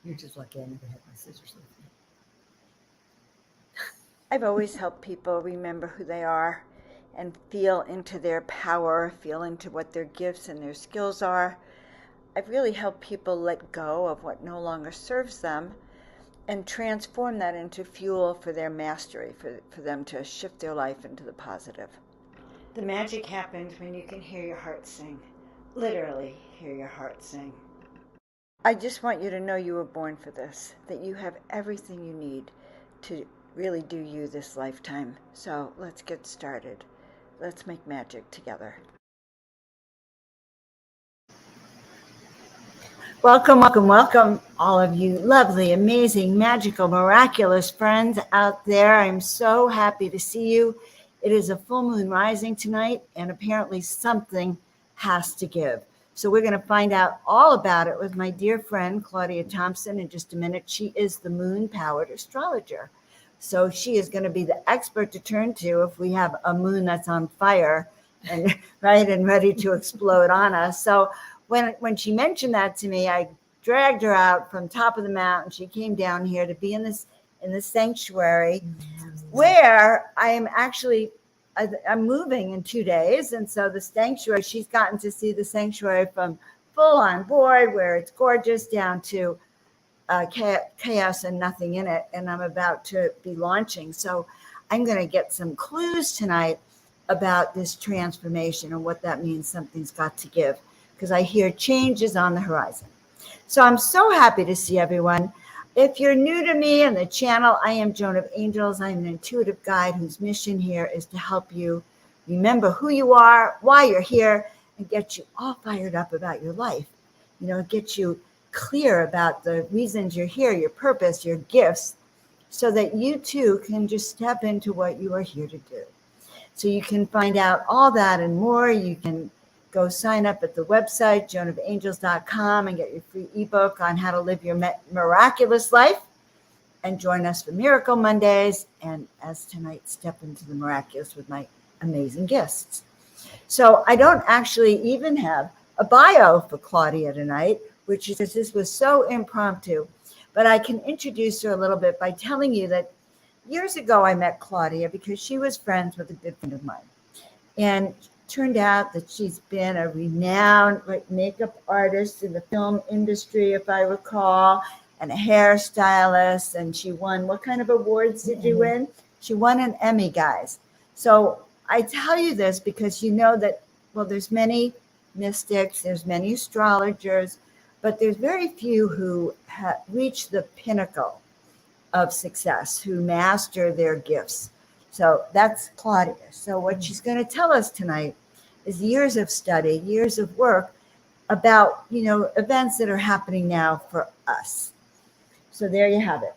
You're just lucky I never had my scissors with me. I've always helped people remember who they are and feel into their power, feel into what their gifts and their skills are. I've really helped people let go of what no longer serves them and transform that into fuel for their mastery, for them to shift their life into the positive. The magic happens when you can hear your heart sing. Literally hear your heart sing. I just want you to know you were born for this, that you have everything you need to really do you this lifetime. So let's get started. Let's make magic together. Welcome, welcome, welcome, all of you lovely, amazing, magical, miraculous friends out there. I'm so happy to see you. It is a full moon rising tonight, and apparently something has to give. So we're going to find out all about it with my dear friend, Claudia Thompson, in just a minute. She is the moon-powered astrologer. So she is going to be the expert to turn to if we have a moon that's on fire and right and ready to explode on us. So when she mentioned that to me, I dragged her out from top of the mountain. She came down here to be in this sanctuary where I am actually I'm moving in 2 days, and so the sanctuary, she's gotten to see the sanctuary from full on board, where it's gorgeous, down to chaos and nothing in it. And I'm about to be launching, so I'm going to get some clues tonight about this transformation and what that means. Something's got to give, because I hear change is on the horizon. So I'm so happy to see everyone. If you're new to me and the channel, I am Joan of Angels. I'm an intuitive guide whose mission here is to help you remember who you are, why you're here, and get you all fired up about your life. Get you clear about the reasons you're here, your purpose, your gifts, so that you too can just step into what you are here to do. So you can find out all that and more. You can go sign up at the website, joanofangels.com, and get your free ebook on how to live your miraculous life, and join us for Miracle Mondays. And as tonight, step into the miraculous with my amazing guests. So I don't actually even have a bio for Claudia tonight, which is, this was so impromptu, but I can introduce her a little bit by telling you that years ago I met Claudia because she was friends with a good friend of mine. And turned out that she's been a renowned makeup artist in the film industry, if I recall, and a hairstylist. And she won, what kind of awards did you win? She won an Emmy, guys. So I tell you this because you know that, well, there's many mystics, there's many astrologers, but there's very few who reach the pinnacle of success, who master their gifts. So that's Claudia. So what she's going to tell us tonight is years of study, years of work about, events that are happening now for us. So there you have it.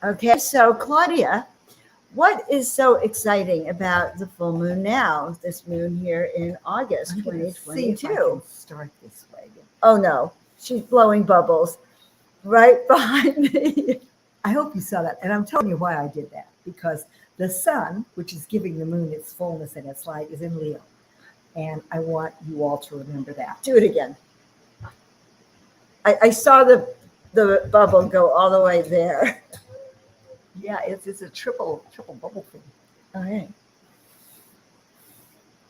Okay. So Claudia, what is so exciting about the full moon now, this moon here in August 2022? Start this way. Oh no, she's blowing bubbles right behind me. I hope you saw that. And I'm telling you why I did that. Because the sun, which is giving the moon its fullness and its light, is in Leo. And I want you all to remember that. Do it again. I saw the bubble go all the way there. Yeah, it's a triple bubble thing. All right.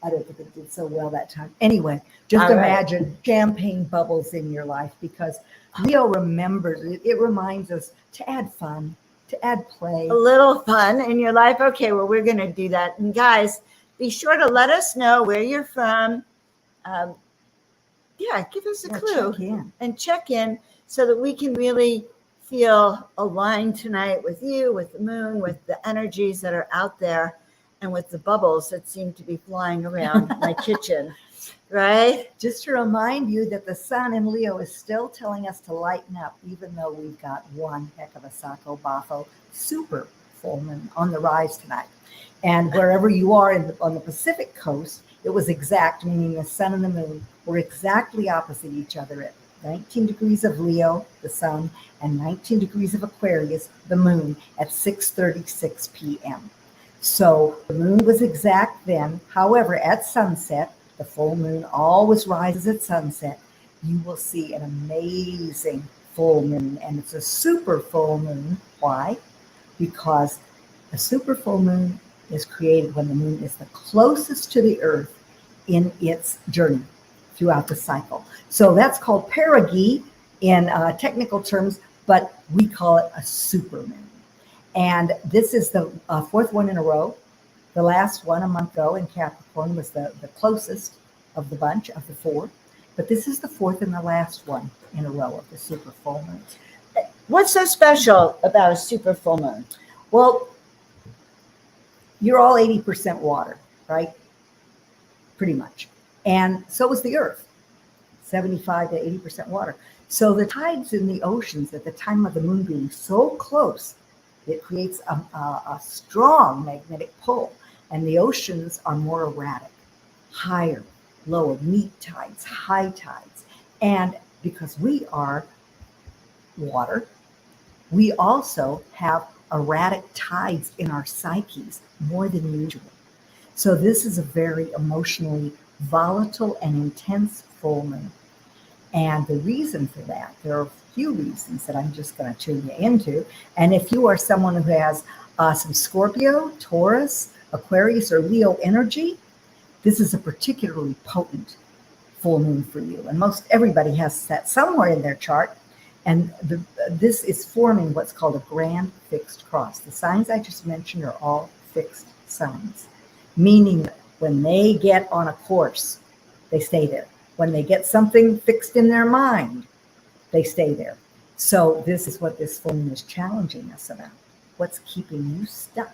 I don't think it did so well that time. Anyway, just imagine champagne bubbles in your life, because Leo remembers it. It reminds us to add fun, to add play. A little fun in your life. Okay, well, we're going to do that. And guys, be sure to let us know where you're from. Give us a clue. Check in so that we can really feel aligned tonight with you, with the moon, with the energies that are out there, and with the bubbles that seem to be flying around my kitchen, right? Just to remind you that the sun in Leo is still telling us to lighten up, even though we've got one heck of a Sacco Bafo super full moon on the rise tonight. And wherever you are on the Pacific coast, it was exact, meaning the sun and the moon were exactly opposite each other at 19 degrees of Leo, the sun, and 19 degrees of Aquarius, the moon, at 6:36 p.m. So the moon was exact then. However, at sunset, the full moon always rises at sunset. You will see an amazing full moon, and it's a super full moon. Why? Because a super full moon is created when the moon is the closest to the earth in its journey throughout the cycle. So that's called perigee in technical terms, but we call it a super moon. And this is the fourth one in a row. The last one a month ago in Capricorn was the closest of the bunch of the four. But this is the fourth and the last one in a row of the super full moons. What's so special about a super full moon? Well, you're all 80% water, right? Pretty much. And so is the Earth, 75 to 80% water. So the tides in the oceans at the time of the moon being so close, it creates a strong magnetic pull. And the oceans are more erratic, higher, lower, neap tides, high tides. And because we are water, we also have erratic tides in our psyches more than usual. So this is a very emotionally volatile and intense full moon. And the reason for that, there are a few reasons that I'm just going to tune you into. And if you are someone who has some Scorpio, Taurus, Aquarius, or Leo energy, this is a particularly potent full moon for you. And most everybody has that somewhere in their chart. And this is forming what's called a grand fixed cross. The signs I just mentioned are all fixed signs, meaning that when they get on a course, they stay there. When they get something fixed in their mind, they stay there. So this is what this full moon is challenging us about. What's keeping you stuck?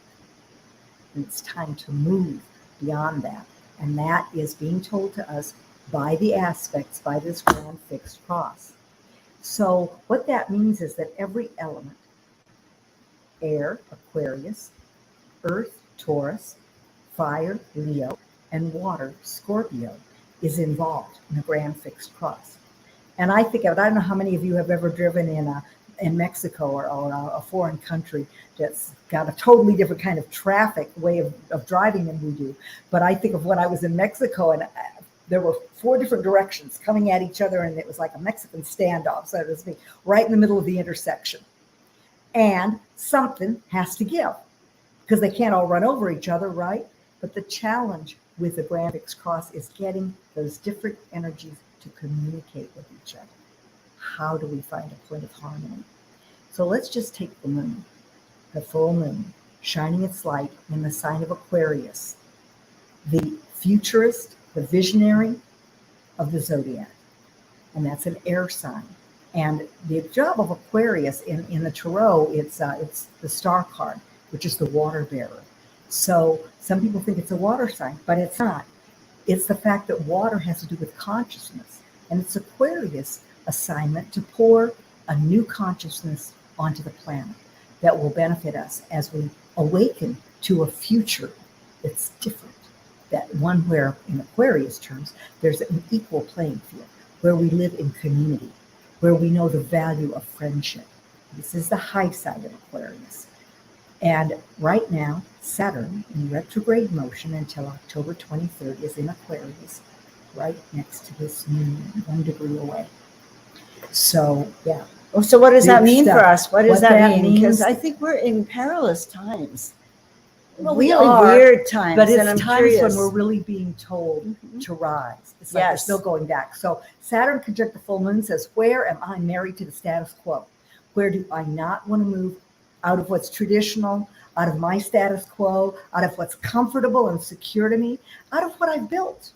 And it's time to move beyond that. And that is being told to us by the aspects, by this grand fixed cross. So what that means is that every element, air, Aquarius, earth, Taurus, fire, Leo, and water, Scorpio, is involved in a grand fixed cross. And I think, I don't know how many of you have ever driven in Mexico or a foreign country that's got a totally different kind of traffic way of driving than we do. But I think of when I was in Mexico, and there were four different directions coming at each other, and it was like a Mexican standoff, so to speak, right in the middle of the intersection. And something has to give, because they can't all run over each other, right? But the challenge with the grand fixed cross is getting those different energies to communicate with each other. How do we find a point of harmony? So let's just take the moon, the full moon, shining its light in the sign of Aquarius, the futurist, the visionary of the zodiac. And that's an air sign. And the job of Aquarius in the tarot, it's the star card, which is the water bearer. So some people think it's a water sign, but it's not. It's the fact that water has to do with consciousness. And it's Aquarius' assignment to pour a new consciousness onto the planet that will benefit us as we awaken to a future that's different. That one where, in Aquarius terms, there's an equal playing field, where we live in community, where we know the value of friendship. This is the high side of Aquarius. And right now, Saturn in retrograde motion until October 23rd is in Aquarius, right next to this moon, 1 degree away. So, yeah. Oh, so what does that mean stuff. for us? What does What that that mean? Because means- I think we're in perilous times. Well, we really are, weird times. But and it's I'm times curious. when we're really being told to rise. It's like we're Yes. still going back. So Saturn conjunct the full moon says, where am I married to the status quo? Where do I not want to move out of what's traditional, out of my status quo, out of what's comfortable and secure to me, out of what I've built?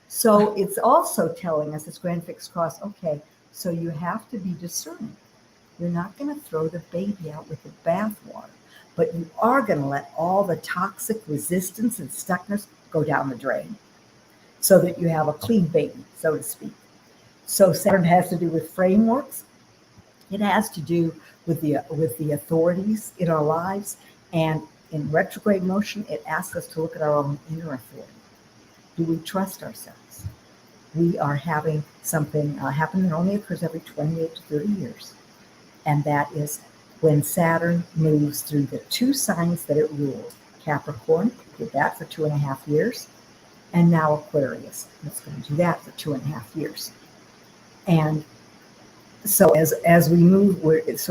So it's also telling us, this grand fixed cross, okay, so you have to be discerning. You're not going to throw the baby out with the bathwater, but you are going to let all the toxic resistance and stuckness go down the drain so that you have a clean baby, so to speak. So Saturn has to do with frameworks. It has to do with the authorities in our lives. And in retrograde motion, it asks us to look at our own inner authority. Do we trust ourselves? We are having something happen that only occurs every 28 to 30 years. And that is when Saturn moves through the two signs that it rules. Capricorn did that for 2.5 years. And now Aquarius. It's going to do that for 2.5 years. And So as we move, we're just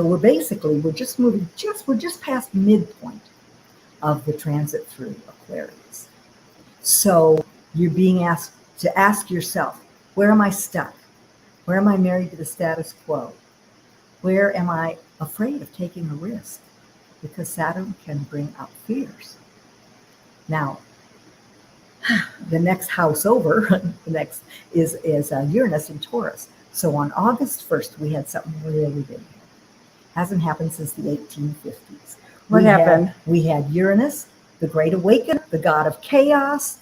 moving, we're just past midpoint of the transit through Aquarius. So you're being asked to ask yourself, where am I stuck? Where am I married to the status quo? Where am I afraid of taking a risk? Because Saturn can bring up fears. Now, the next house over, the next is Uranus in Taurus. So on August 1st, we had something really big. Hasn't happened since the 1850s. What happened? We had Uranus, the great awakener, the god of chaos,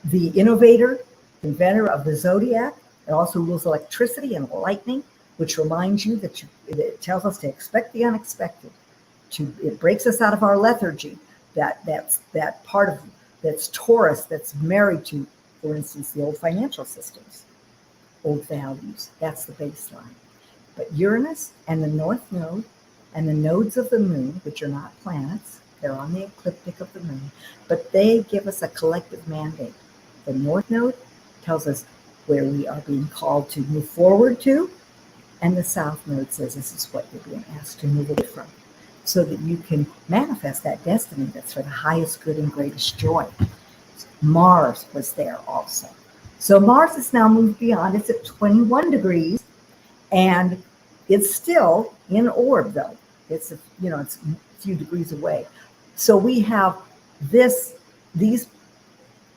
the innovator, inventor of the zodiac. It also rules electricity and lightning, which reminds you that it tells us to expect the unexpected. It breaks us out of our lethargy. That's Taurus, that's married to, for instance, the old financial systems, old values. That's the baseline. But Uranus and the North Node and the nodes of the moon, which are not planets, they're on the ecliptic of the moon, but they give us a collective mandate. The North Node tells us where we are being called to move forward to, and the South Node says this is what you're being asked to move away from, so that you can manifest that destiny that's for the highest good and greatest joy. Mars was there also. So Mars has now moved beyond. It's at 21 degrees, and it's still in orb, though. It's a few degrees away. So we have these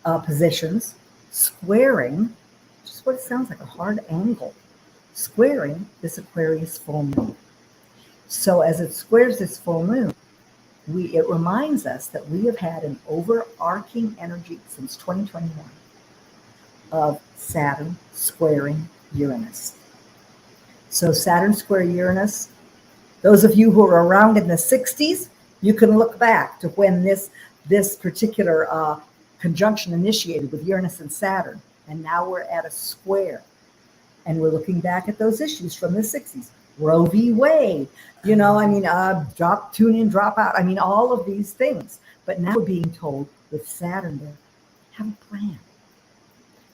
positions squaring, just what it sounds like, a hard angle, squaring this Aquarius full moon. So as it squares this full moon, it reminds us that we have had an overarching energy since 2021 of Saturn squaring Uranus. So Saturn square Uranus, those of you who are around in the 60s, you can look back to when this particular conjunction initiated with Uranus and Saturn. And now we're at a square. And we're looking back at those issues from the 60s. Roe v. Wade, tune in, drop out. All of these things. But now we're being told with Saturn there, have a plan.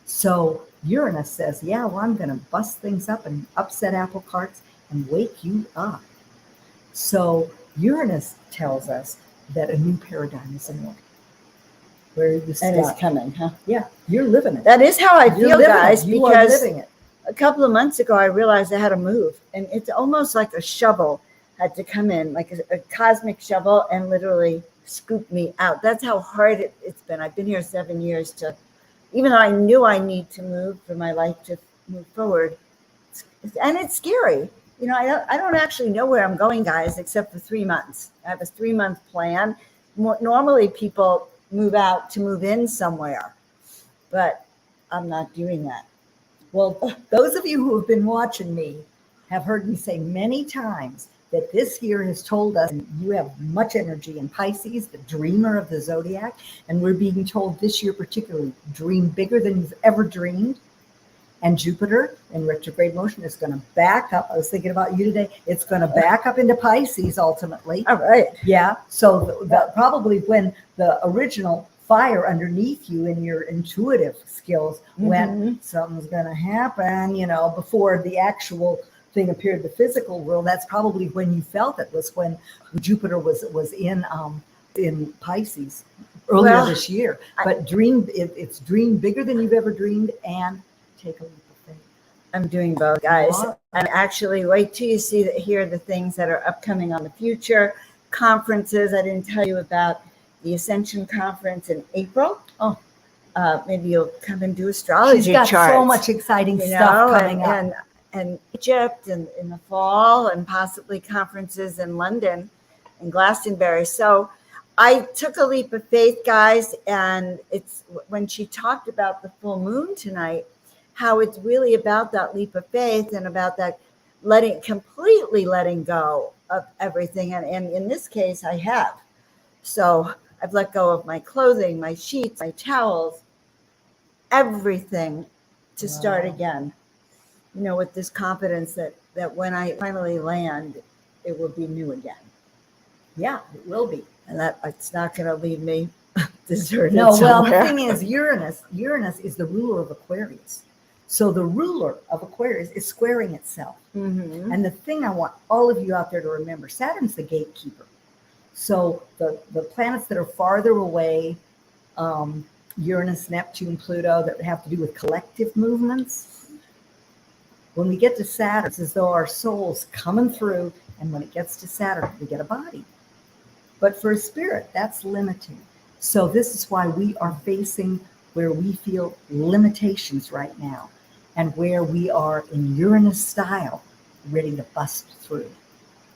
So Uranus says, I'm going to bust things up and upset apple carts and wake you up. So Uranus tells us that a new paradigm is in order. Where are you stuck? And it's coming, huh? Yeah, you're living it. That is how I feel, guys, You are because living it. a couple of months ago, I realized I had to move, and it's almost like a shovel had to come in, like a cosmic shovel, and literally scoop me out. That's how hard it's been. I've been here 7 years even though I knew I need to move for my life to move forward. And it's scary. I don't actually know where I'm going, guys, except for 3 months. I have a 3-month plan. Normally people move out to move in somewhere, but I'm not doing that. Well, those of you who have been watching me have heard me say many times that this year has told us you have much energy in Pisces, the dreamer of the zodiac, and we're being told this year particularly, dream bigger than you've ever dreamed. And Jupiter in retrograde motion is going to back up. I was thinking about you today. It's going to back up into Pisces ultimately. All right. Yeah. So probably when the original fire underneath you in your intuitive skills when something's going to happen, before the actual thing appeared in the physical world, that's probably when you felt it, was when Jupiter was in Pisces earlier this year. But it's dream bigger than you've ever dreamed, and take a leap of faith. I'm doing both, guys. And actually, wait till you hear the things that are upcoming on the future. Conferences. I didn't tell you about the Ascension Conference in April. Maybe you'll come and do astrology charts. She's got so much exciting stuff coming up. And Egypt in the fall, and possibly conferences in London and Glastonbury. So I took a leap of faith, guys, and it's when she talked about the full moon tonight, how it's really about that leap of faith and about that completely letting go of everything. And in this case, I have. So I've let go of my clothing, my sheets, my towels, everything to start again. With this confidence that when I finally land, it will be new again. Yeah, it will be. And that it's not going to leave me deserted. No, well, somewhere. the thing is, Uranus is the ruler of Aquarius. So the ruler of Aquarius is squaring itself. Mm-hmm. And the thing I want all of you out there to remember, Saturn's the gatekeeper. So the planets that are farther away, Uranus, Neptune, Pluto, that have to do with collective movements, when we get to Saturn, it's as though our soul's coming through, and when it gets to Saturn, we get a body. But for a spirit, that's limiting. So this is why we are facing where we feel limitations right now, and where we are in Uranus style, ready to bust through.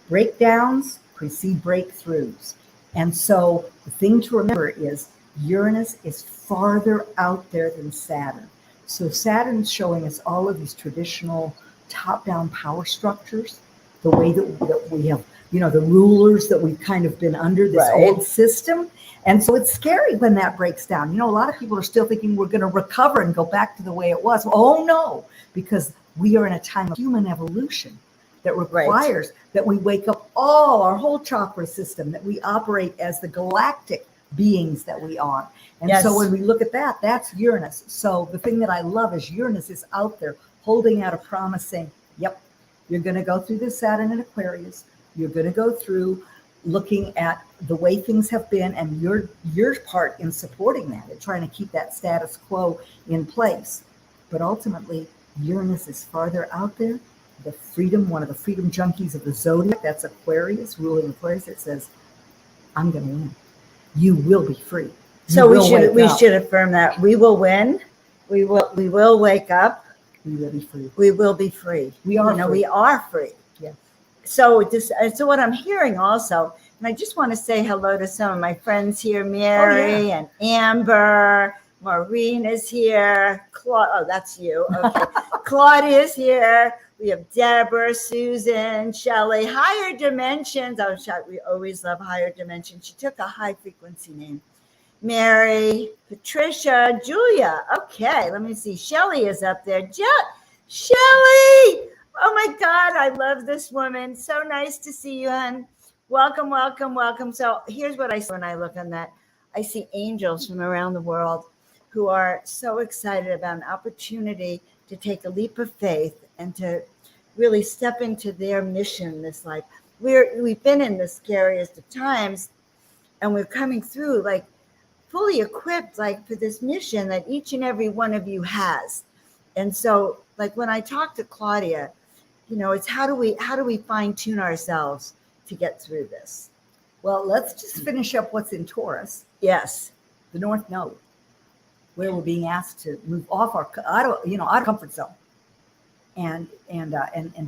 Breakdowns precede breakthroughs. And so the thing to remember is Uranus is farther out there than Saturn. So Saturn's showing us all of these traditional top-down power structures, the way that we have, the rulers that we've kind of been under, this Right. old system. And so it's scary when that breaks down. A lot of people are still thinking we're going to recover and go back to the way it was. Oh, no, because we are in a time of human evolution that requires that we wake up our whole chakra system, that we operate as the galactic beings that we are. And so when we look at that, that's Uranus. So the thing that I love is Uranus is out there holding out a promise saying, yep, you're going to go through this Saturn and Aquarius. You're going to go through looking at the way things have been, and your part in supporting that and trying to keep that status quo in place. But ultimately, Uranus is farther out there. One of the freedom junkies of the zodiac, that's Aquarius, ruling Aquarius. It says, I'm going to win. You will be free. So we should affirm that we will win. We will wake up. We will be free. We will be free. We are free. We are free. Yes. So what I'm hearing also, and I just want to say hello to some of my friends here, Mary and Amber. Maureen is here. That's you. Okay. Claudia's here. We have Deborah, Susan, Shelley, Higher Dimensions. We always love Higher Dimensions. She took a high frequency name. Mary, Patricia, Julia. Okay, let me see. Shelley is up there. Shelley! Oh my God, I love this woman. So nice to see you, hon. Welcome, welcome, welcome. So here's what I see when I look on that. I see angels from around the world who are so excited about an opportunity to take a leap of faith and to really step into their mission in this life. We've been in the scariest of times, and we're coming through like fully equipped, like for this mission that each and every one of you has. And so, like when I talk to Claudia, it's how do we fine tune ourselves to get through this? Well, let's just finish up what's in Taurus. Yes, the North Node, where we're being asked to move off our out of comfort zone, and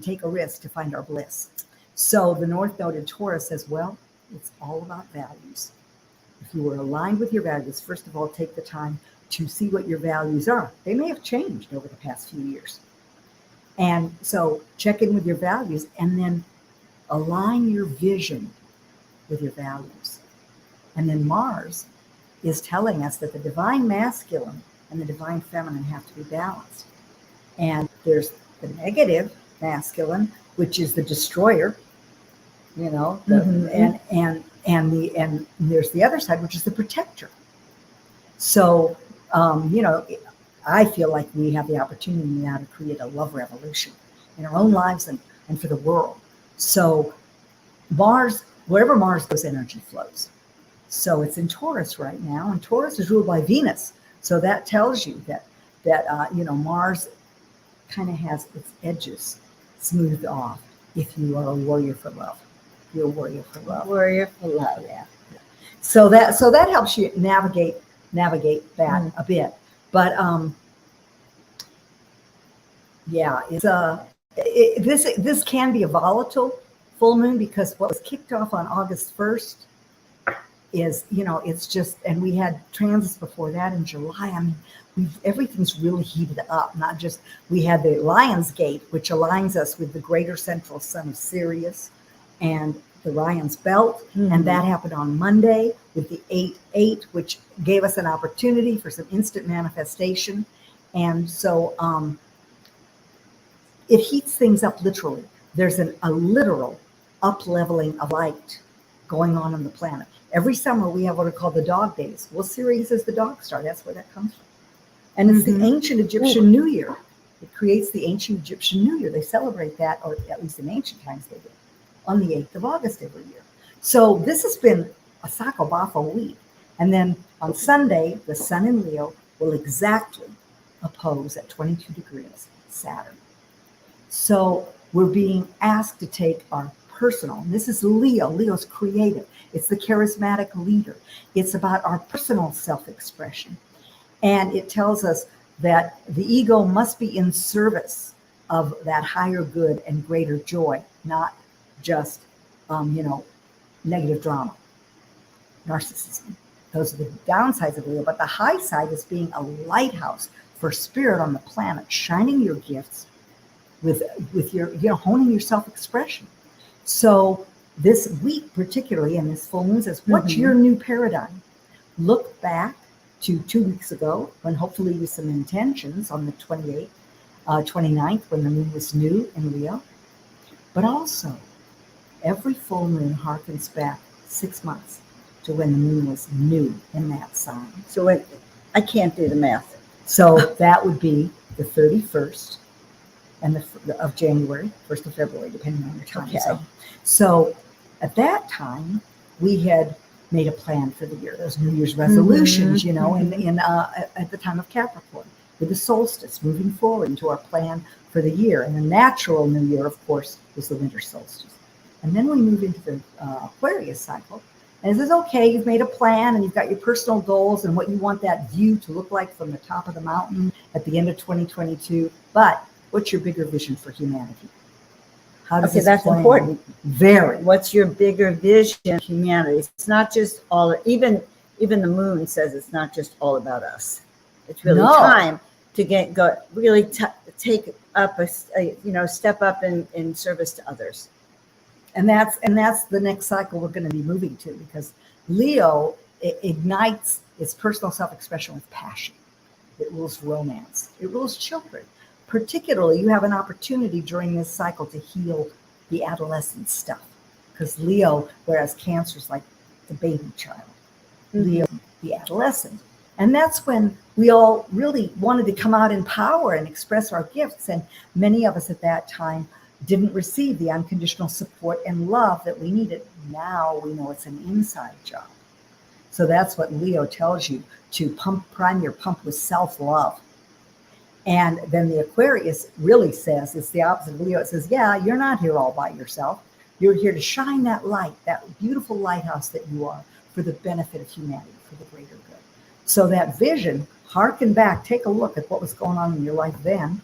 take a risk to find our bliss. So the North Node in Taurus says, well, it's all about values. If you were aligned with your values, first of all, take the time to see what your values are. They may have changed over the past few years. And so check in with your values and then align your vision with your values. And then Mars is telling us that the divine masculine and the divine feminine have to be balanced. And there's the negative masculine, which is the destroyer, and there's the other side, which is the protector. So, I feel like we have the opportunity now to create a love revolution in our own lives and for the world. So Mars, wherever Mars goes, energy flows. So it's in Taurus right now, and Taurus is ruled by Venus. So that tells you that Mars kind of has its edges smoothed off if you are a warrior for love. You're a warrior for love. Warrior for love, yeah. So that helps you navigate that a bit. But this can be a volatile full moon, because what was kicked off on August 1st is, it's just, and we had transits before that in July. I mean, everything's really heated up. Not just, we had the Lion's Gate, which aligns us with the greater central sun of Sirius and the Orion's Belt, and that happened on Monday with the 8-8, which gave us an opportunity for some instant manifestation. And so it heats things up literally. There's a literal up-leveling of light going on the planet. Every summer we have what are called the dog days. Well, Sirius is the dog star. That's where that comes from. And it's the ancient Egyptian New Year. It creates the ancient Egyptian New Year. They celebrate that, or at least in ancient times they did, on the 8th of August every year. So this has been a Sacco Bafo week. And then on Sunday, the sun in Leo will exactly oppose at 22 degrees Saturn. So we're being asked to take our personal, and this is Leo. Leo's creative. It's the charismatic leader. It's about our personal self-expression. And it tells us that the ego must be in service of that higher good and greater joy, not just, negative drama, narcissism. Those are the downsides of Leo. But the high side is being a lighthouse for spirit on the planet, shining your gifts with your, honing your self-expression. So this week, particularly, and this full moon says, what's your new paradigm? Look back to 2 weeks ago, when hopefully with some intentions on the 28th, 29th, when the moon was new in Leo. But also, every full moon harkens back 6 months to when the moon was new in that sign. So I can't do the math. So that would be the 31st of January, 1st of February, depending on your time zone. So at that time, we had made a plan for the year. Those New Year's resolutions, at the time of Capricorn, with the solstice, moving forward into our plan for the year. And the natural New Year, of course, was the winter solstice. And then we move into the Aquarius cycle. And it says, okay, you've made a plan and you've got your personal goals and what you want that view to look like from the top of the mountain at the end of 2022. But what's your bigger vision for humanity? How does this that's plan important. Vary? What's your bigger vision of humanity? It's not just all, even the moon says it's not just all about us. It's really time to take up step up in service to others. And that's the next cycle we're going to be moving to, because Leo ignites its personal self-expression with passion. It rules romance. It rules children. Particularly, you have an opportunity during this cycle to heal the adolescent stuff, because Leo, whereas Cancer is like the baby child, Leo, the adolescent. And that's when we all really wanted to come out in power and express our gifts. And many of us at that time didn't receive the unconditional support and love that we needed. Now we know it's an inside job. So that's what Leo tells you, to prime your pump with self-love. And then the Aquarius really says, it's the opposite of Leo. It says, yeah, you're not here all by yourself. You're here to shine that light, that beautiful lighthouse that you are, for the benefit of humanity, for the greater good. So that vision, harken back, take a look at what was going on in your life then,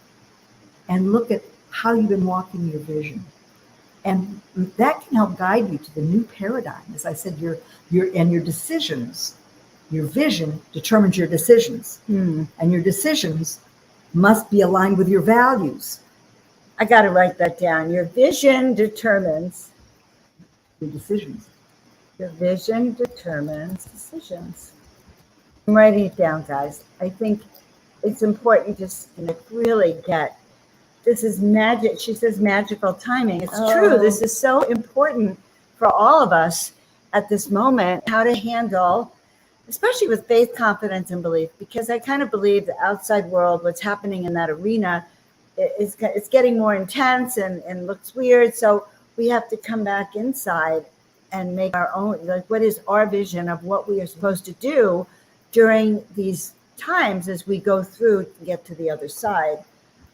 and look at how you've been walking your vision. And that can help guide you to the new paradigm. As I said, your decisions, your vision determines your decisions. And your decisions must be aligned with your values. I got to write that down. Your vision determines your decisions. Your vision determines decisions. I'm writing it down, guys. I think it's important just to really get, this is magic. She says magical timing. It's true. This is so important for all of us at this moment, how to handle, especially with faith, confidence, and belief, because I kind of believe the outside world, what's happening in that arena, it's getting more intense and looks weird. So we have to come back inside and make our own, like, what is our vision of what we are supposed to do during these times as we go through to get to the other side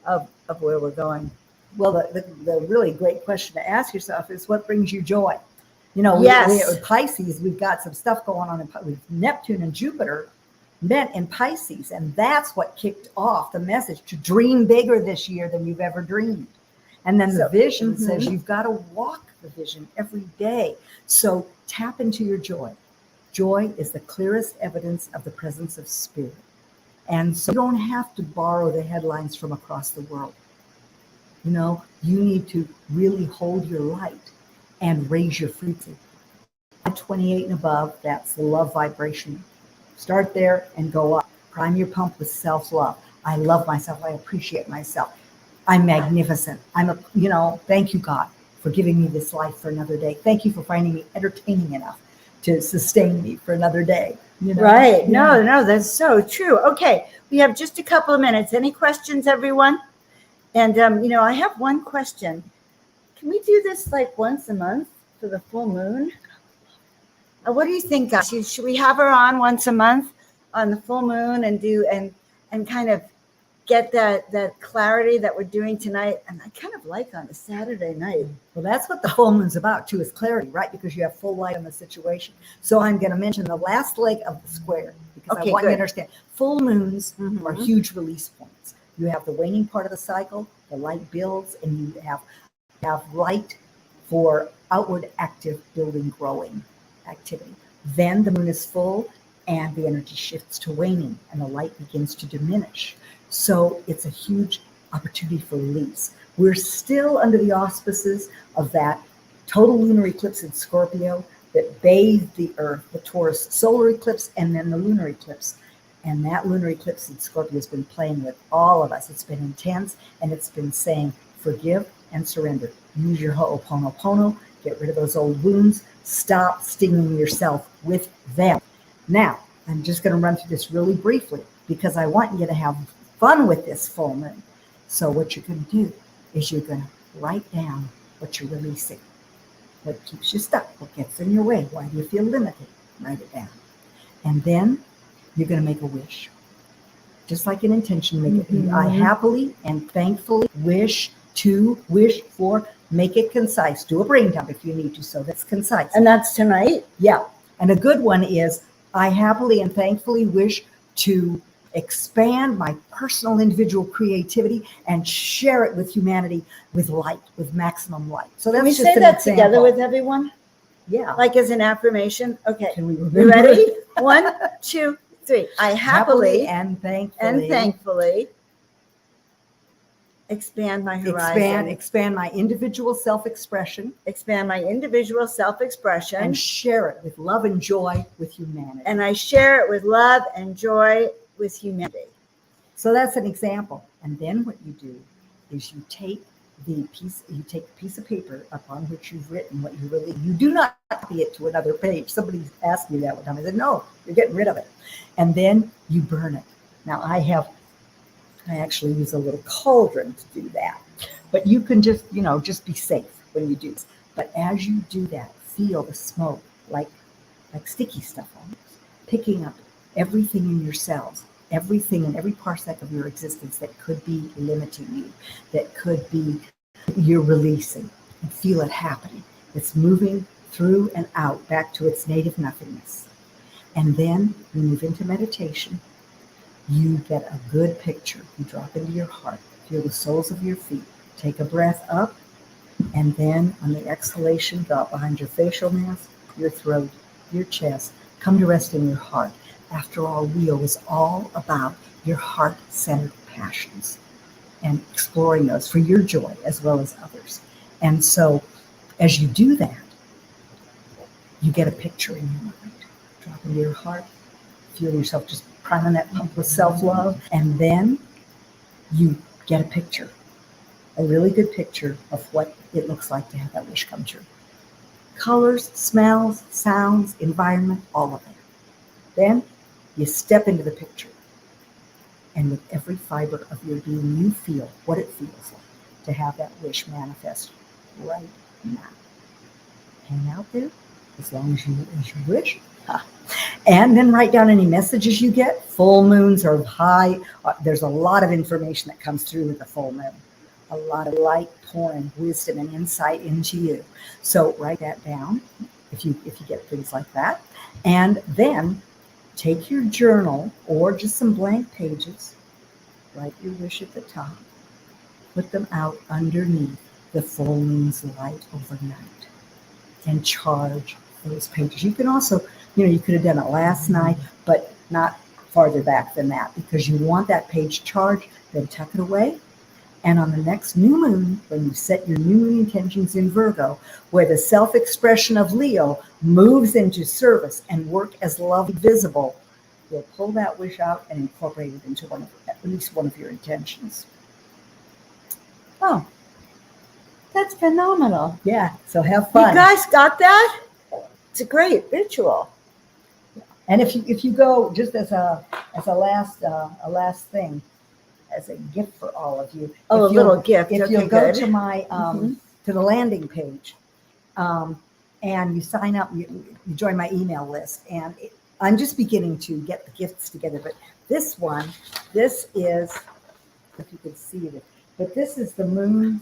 of where we're going. Well, the really great question to ask yourself is, what brings you joy? We with Pisces, we've got some stuff going on with Neptune and Jupiter met in Pisces, and that's what kicked off the message to dream bigger this year than you've ever dreamed. And then the vision says you've got to walk the vision every day. So tap into your joy. Joy is the clearest evidence of the presence of spirit. And so you don't have to borrow the headlines from across the world. You need to really hold your light and raise your frequency. At 28 and above, that's the love vibration. Start there and go up. Prime your pump with self-love. I love myself. I appreciate myself. I'm magnificent. Thank you, God, for giving me this life for another day. Thank you for finding me entertaining enough to sustain me for another day. Right. Yeah. No, that's so true. Okay. We have just a couple of minutes. Any questions, everyone? And, I have one question. Can we do this like once a month for the full moon? What do you think, guys? Should we have her on once a month on the full moon and do and kind of get that clarity that we're doing tonight? And I kind of like on a Saturday night. Well, that's what the full moon's about too, is clarity, right? Because you have full light on the situation. So I'm going to mention the last leg of the square because Okay, I want you good. to understand. Full moons Mhm. are huge release points. You have the waning part of the cycle, the light builds, and you have light for outward active building, growing activity. Then the moon is full and the energy shifts to waning and the light begins to diminish. So it's a huge opportunity for release. We're still under the auspices of that total lunar eclipse in Scorpio that bathed the Earth, the Taurus solar eclipse, and then the lunar eclipse. And that lunar eclipse in Scorpio has been playing with all of us. It's been intense, and it's been saying, forgive and surrender. Use your ho'oponopono, get rid of those old wounds, stop stinging yourself with them. Now, I'm just going to run through this really briefly because I want you to have fun with this full moon. So what you're going to do is you're going to write down what you're releasing, what keeps you stuck, what gets in your way, why do you feel limited? Write it down. And then you're going to make a wish. Just like an intention, make it. I happily and thankfully wish for, make it concise. Do a brain dump if you need to, so that's concise. And that's tonight? Yeah. And a good one is, I happily and thankfully wish to expand my personal individual creativity and share it with humanity with light, with maximum light. So that's Can we just say an that example. together with everyone? Yeah. Like as an affirmation? Okay. Can we remember? You ready? 1, 2, 3. I happily and thankfully expand my horizon. expand my individual self-expression Expand my individual self-expression. and share it with love and joy with humanity. And I share it with love and joy with humanity. So that's an example. And then what you do is you take the piece of paper upon which you've written what you do not copy it to another page. Somebody asked me that one time. I said, no, you're getting rid of it. And then you burn it. Now I actually use a little cauldron to do that, but you can just be safe when you do this. But as you do that, feel the smoke like sticky stuff almost, picking up everything in your cells, everything in every parsec of your existence that could be limiting you, that could be you're releasing, and feel it happening. It's moving through and out back to its native nothingness. And then you move into meditation. You get a good picture. You drop into your heart, feel the soles of your feet, take a breath up, and then on the exhalation, drop behind your facial mask, your throat, your chest, come to rest in your heart. After all, Leo is all about your heart-centered passions and exploring those for your joy as well as others. And so as you do that, you get a picture in your mind. Drop into your heart, feel yourself just priming that pump with self-love, and then you get a picture, a really good picture of what it looks like to have that wish come true. Colors, smells, sounds, environment, all of it. Then you step into the picture, and with every fiber of your being, you feel what it feels like to have that wish manifest right now. Hang out there as long as you wish. And then write down any messages you get. Full moons are high. There's a lot of information that comes through with the full moon. A lot of light pouring wisdom and insight into you. So write that down if you get things like that. And then take your journal or just some blank pages. Write your wish at the top. Put them out underneath the full moon's light overnight. And charge those pages. You can also, you could have done it last night, but not farther back than that, because you want that page charged, then tuck it away. And on the next new moon, when you set your new moon intentions in Virgo, where the self-expression of Leo moves into service and work as love visible, you'll pull that wish out and incorporate it into at least one of your intentions. Oh, that's phenomenal. Yeah, so have fun. You guys got that? It's a great ritual. And if you go, just as a last thing, as a gift for all of you. Oh, If a you'll- little gift. If Okay, you'll go good. to my Mhm. to the landing page, and you sign up, you join my email list, and I'm just beginning to get the gifts together. But this one, this is, if you could see it, but this is the moon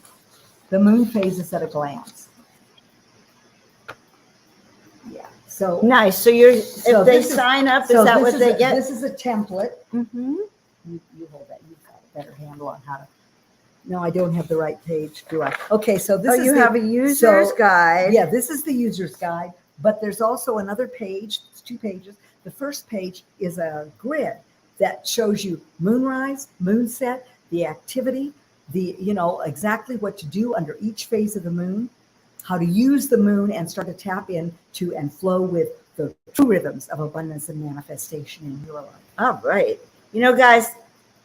phases at a glance. Yeah. So Nice. So you're So if they this is- sign up, so is that this what is they a- get? This is a template. Mm-hmm. You hold that. You've got a better handle on how to. No, I don't have the right page, do I? Okay, so this Oh, is you the, have a user's guide. Yeah, this is the user's guide, but there's also another page. It's 2 pages. The first page is a grid that shows you moonrise, moonset, the activity, exactly what to do under each phase of the moon, how to use the moon and start to tap into and flow with the true rhythms of abundance and manifestation in your life. All right. Guys,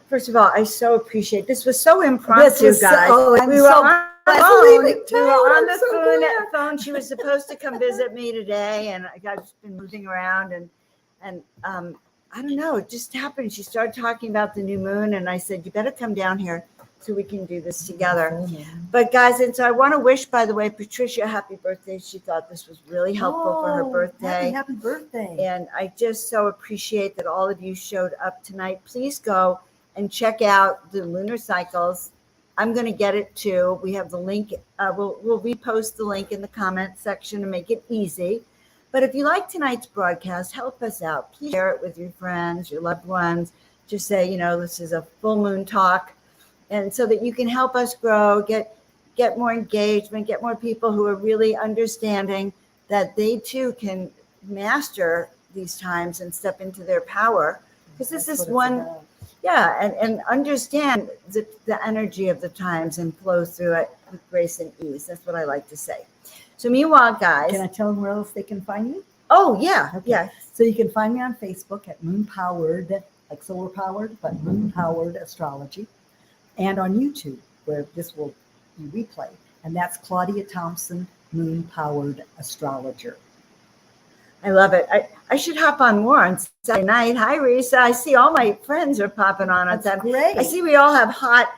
first of all, I so appreciate this. Was so impromptu, was so- guys. oh, I'm we were so on the glad to phone. leave it, We were Joan. on I'm the so glad. phone. She was supposed to come visit me today, and I've just been moving around, and I don't know, it just happened. She started talking about the new moon, and I said, you better come down here so we can do this together. But guys, and so I want to wish, by the way, Patricia happy birthday. She thought this was really helpful for her birthday. Happy birthday. And I just so appreciate that all of you showed up tonight. Please go and check out the lunar cycles. I'm going to get it too. We have the link. We'll repost the link in the comment section to make it easy. But if you like tonight's broadcast, help us out. Please share it with your friends, your loved ones. Just say, this is a full moon talk. And so that you can help us grow, get more engagement, get more people who are really understanding that they too can master these times and step into their power. Because this is one, and understand the energy of the times and flow through it with grace and ease. That's what I like to say. So meanwhile, guys. Can I tell them where else they can find you? Oh, yeah. Okay. Yeah. So you can find me on Facebook at Moon Powered, like solar powered, but Moon Powered Astrology. And on YouTube, where this will be replayed. And that's Claudia Thompson, Moon Powered Astrologer. I love it. I should hop on more on Saturday night. Hi, Risa. I see all my friends are popping on Saturday. Great. I see we all have hot,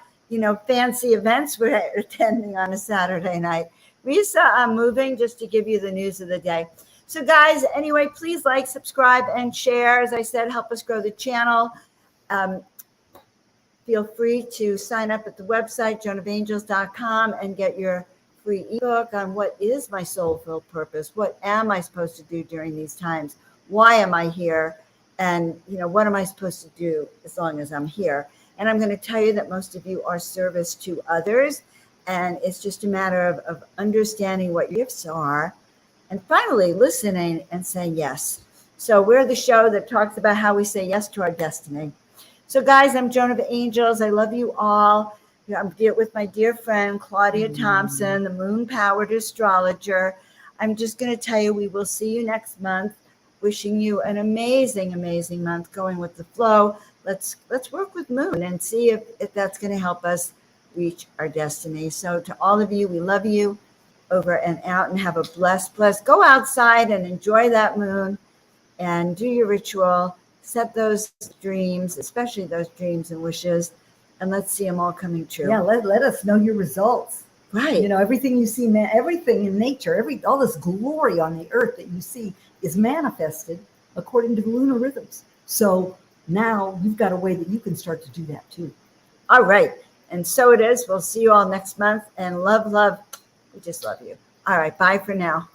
fancy events we're attending on a Saturday night. Risa, I'm moving just to give you the news of the day. So, guys, anyway, please like, subscribe, and share. As I said, help us grow the channel. Feel free to sign up at the website, joanofangels.com, and get your free ebook on what is my soul-filled purpose. What am I supposed to do during these times? Why am I here? And, what am I supposed to do as long as I'm here? And I'm going to tell you that most of you are service to others. And it's just a matter of understanding what your gifts are and finally listening and saying yes. So we're the show that talks about how we say yes to our destiny. So, guys, I'm Joan of Angels. I love you all. I'm with my dear friend, Claudia Thompson, the moon-powered astrologer. I'm just going to tell you, we will see you next month. Wishing you an amazing, amazing month, going with the flow. Let's work with moon and see if that's going to help us reach our destiny. So to all of you, we love you over and out, and have a blessed. Go outside and enjoy that moon and do your ritual. Set those dreams, especially those dreams and wishes, and let's see them all coming true. Yeah, let us know your results. Right. Everything you see, everything in nature, all this glory on the earth that you see is manifested according to the lunar rhythms. So now you've got a way that you can start to do that too. All right. And so it is. We'll see you all next month. And love. We just love you. All right. Bye for now.